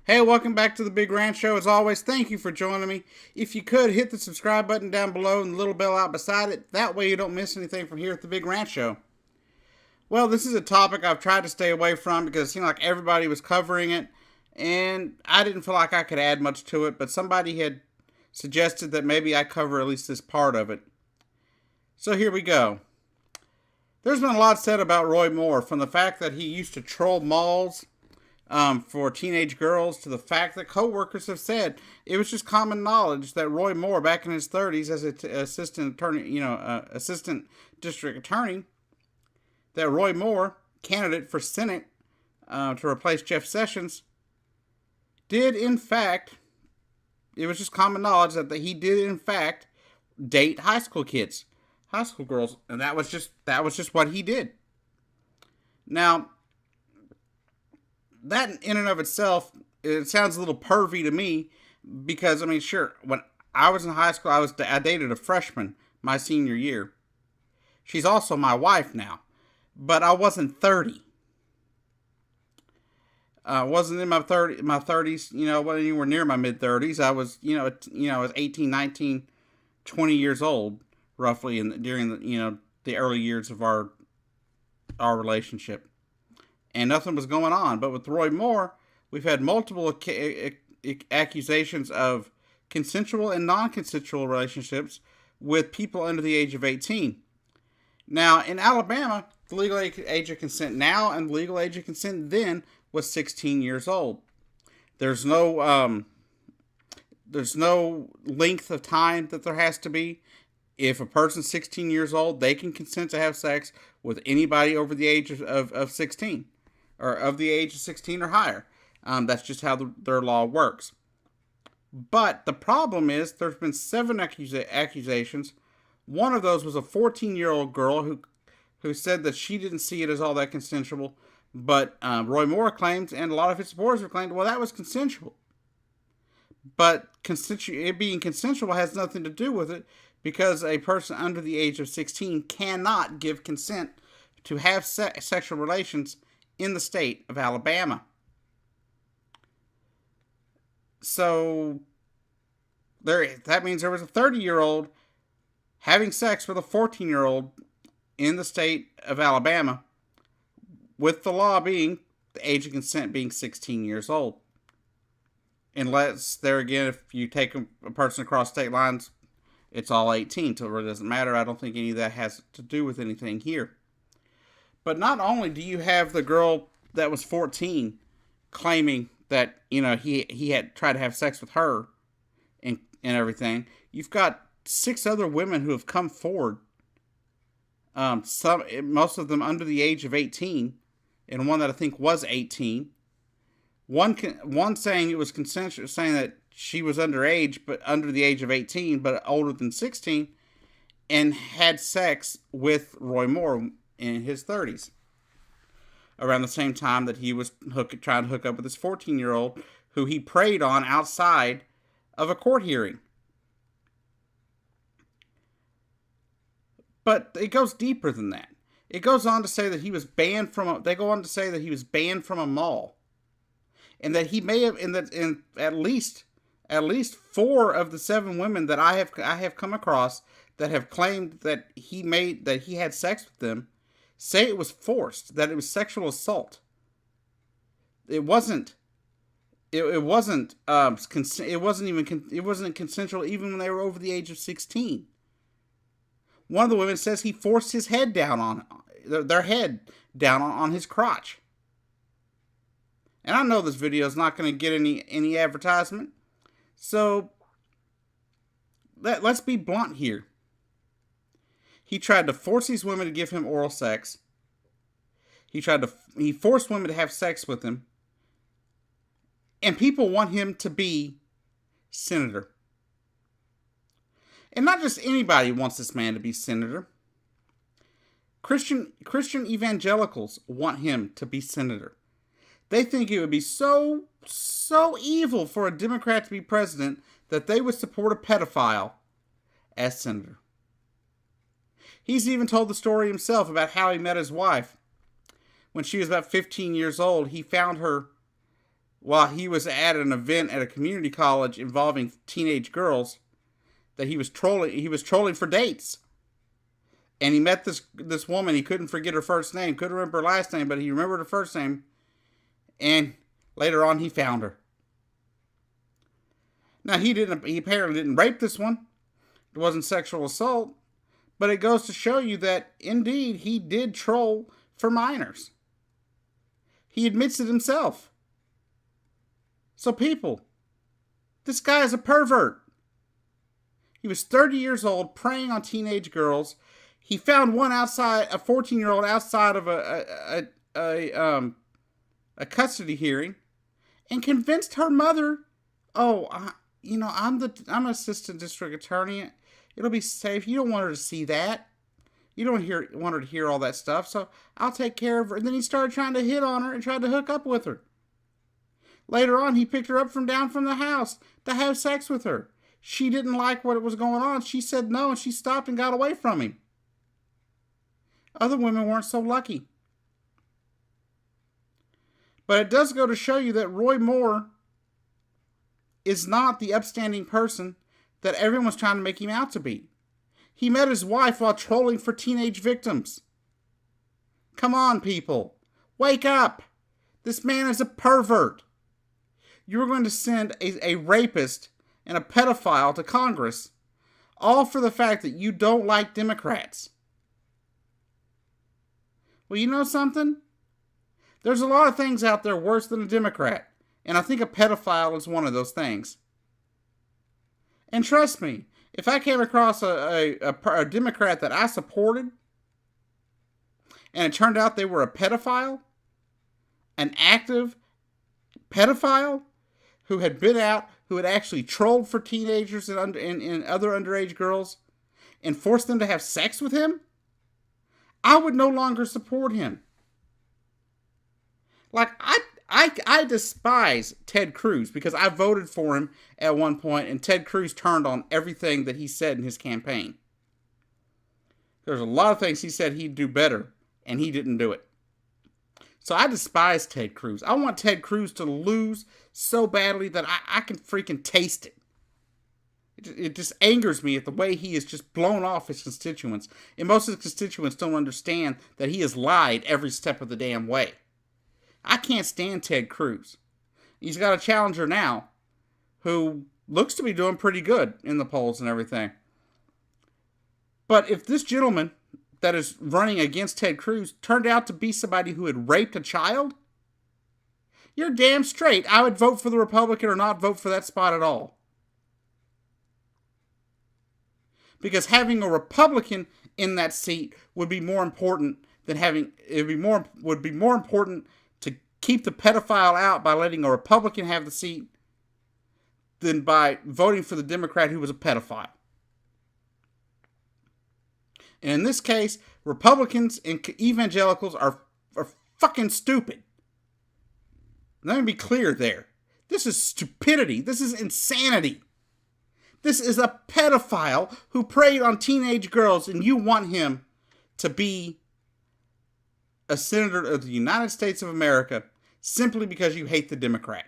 Hey, welcome back to the Big Ranch Show. As always, thank you for joining me. If you could, hit the subscribe button down below and the little bell out beside it. That way you don't miss anything from here at the Big Ranch Show. Well, this is a topic I've tried to stay away from because it seemed like everybody was covering it, and I didn't feel like I could add much to it, but somebody had suggested that maybe I cover at least this part of it. So here we go. There's been a lot said about Roy Moore, from the fact that he used to troll malls for teenage girls to the fact that coworkers have said it was just common knowledge that Roy Moore, back in his 30s as an assistant attorney, assistant district attorney, that Roy Moore, candidate for Senate to replace Jeff Sessions, did in fact, it was just common knowledge that he did in fact date high school kids, high school girls, and that was just what he did. Now, that in and of itself, it sounds a little pervy to me because, I mean, sure, when I was in high school, I dated a freshman my senior year. She's also my wife now, but I wasn't 30. I wasn't in my 30s, wasn't anywhere near my mid 30s. I was, I was 18, 19, 20 years old roughly during the early years of our relationship. And nothing was going on. But with Roy Moore, we've had multiple accusations of consensual and non-consensual relationships with people under the age of 18. Now, in Alabama, the legal age of consent now and the legal age of consent then was 16 years old. There's no length of time that there has to be. If a person's 16 years old, they can consent to have sex with anybody over the age of 16. Or of the age of 16 or higher. That's just how their law works. But the problem is there's been 7 accusations. One of those was a 14-year-old girl who said that she didn't see it as all that consensual. But Roy Moore claims, and a lot of his supporters have claimed, well, that was consensual. But it being consensual has nothing to do with it, because a person under the age of 16 cannot give consent to have sexual relations in the state of Alabama. So that means there was a 30-year-old having sex with a 14-year-old in the state of Alabama, with the law being the age of consent being 16 years old. Unless, there again, if you take a person across state lines, it's all 18, so it really doesn't matter. I don't think any of that has to do with anything here. But not only do you have the girl that was 14 claiming that, he had tried to have sex with her and everything, you've got 6 other women who have come forward, most of them under the age of 18, and one that I think was 18. One saying it was consensual, saying that she was underage, but under the age of 18, but older than 16, and had sex with Roy Moore in his 30s, around the same time that he was trying to hook up with this 14-year-old who he preyed on outside of a court hearing. But it goes deeper than that. It goes on to say that he was banned from. They go on to say that he was banned from a mall, and that he may have, in at least 4 of the 7 women that I have come across that have claimed that he had sex with them, say it was forced, that it was sexual assault. It wasn't consensual even when they were over the age of 16. One of the women says he forced his head down on their head down on his crotch. And I know this video is not going to get any advertisement, so let's be blunt here. He tried to force these women to give him oral sex. He forced women to have sex with him. And people want him to be senator. And not just anybody wants this man to be senator. Christian evangelicals want him to be senator. They think it would be so evil for a Democrat to be president that they would support a pedophile as senator. He's even told the story himself about how he met his wife. When she was about 15 years old, he found her while he was at an event at a community college involving teenage girls that he was trolling. He was trolling for dates. And he met this woman. He couldn't forget her first name. Couldn't remember her last name, but he remembered her first name. And later on, he found her. Now, he apparently didn't rape this one. It wasn't sexual assault. But it goes to show you that, indeed, he did troll for minors. He admits it himself. So, people, this guy is a pervert. He was 30 years old, preying on teenage girls. He found one outside, a 14-year-old outside of a custody hearing, and convinced her mother, "Oh, I'm an assistant district attorney. It'll be safe. You don't want her to see that. You don't want her to hear all that stuff. So I'll take care of her." And then he started trying to hit on her and tried to hook up with her. Later on, he picked her up down from the house to have sex with her. She didn't like what was going on. She said no, and she stopped and got away from him. Other women weren't so lucky. But it does go to show you that Roy Moore is not the upstanding person that everyone's trying to make him out to be. He met his wife while trolling for teenage victims. Come on, people. Wake up. This man is a pervert. You were going to send a rapist and a pedophile to Congress, all for the fact that you don't like Democrats. Well, you know something? There's a lot of things out there worse than a Democrat, and I think a pedophile is one of those things. And trust me, if I came across a Democrat that I supported, and it turned out they were a pedophile, an active pedophile, who had been out, who had actually trolled for teenagers and other underage girls, and forced them to have sex with him, I would no longer support him. Like, I despise Ted Cruz because I voted for him at one point, and Ted Cruz turned on everything that he said in his campaign. There's a lot of things he said he'd do better, and he didn't do it. So I despise Ted Cruz. I want Ted Cruz to lose so badly that I can freaking taste it. It just angers me at the way he has just blown off his constituents. And most of his constituents don't understand that he has lied every step of the damn way. I can't stand Ted Cruz. He's got a challenger now who looks to be doing pretty good in the polls and everything. But if this gentleman that is running against Ted Cruz turned out to be somebody who had raped a child, you're damn straight I would vote for the Republican or not vote for that spot at all. Because having a Republican in that seat would be more important than would be more important to keep the pedophile out by letting a Republican have the seat than by voting for the Democrat who was a pedophile. And in this case, Republicans and evangelicals are fucking stupid. Let me be clear there. This is stupidity. This is insanity. This is a pedophile who preyed on teenage girls, and you want him to be a senator of the United States of America simply because you hate the Democrat.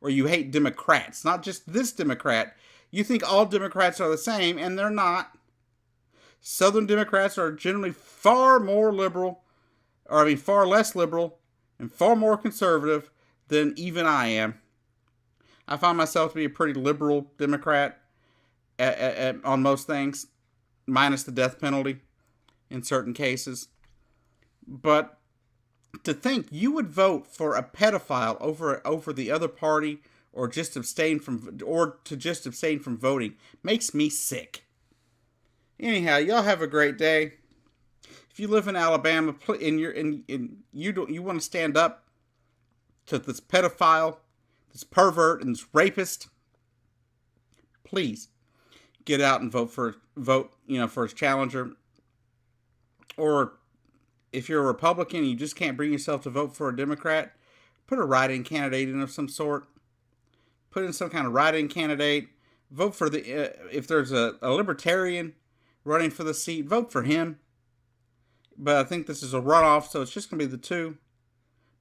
Or you hate Democrats. Not just this Democrat. You think all Democrats are the same, and they're not. Southern Democrats are generally far less liberal and far more conservative than even I am. I find myself to be a pretty liberal Democrat on most things, minus the death penalty in certain cases. But to think you would vote for a pedophile over the other party or to just abstain from voting makes me sick. Anyhow, y'all have a great day. If you live in Alabama and you want to stand up to this pedophile, this pervert, and this rapist, please get out and vote for his challenger. Or if you're a Republican and you just can't bring yourself to vote for a Democrat, put a write-in candidate in of some sort. Put in some kind of write-in candidate. Vote for if there's a libertarian running for the seat, vote for him. But I think this is a runoff, so it's just going to be the two.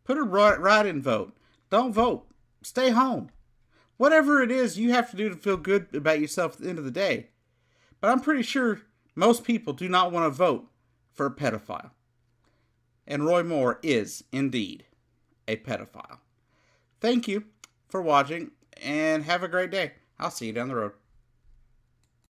Put a write-in vote. don't vote. Stay home. Whatever it is you have to do to feel good about yourself at the end of the day. But I'm pretty sure most people do not want to vote for a pedophile. And Roy Moore is, indeed, a pedophile. Thank you for watching, and have a great day. I'll see you down the road.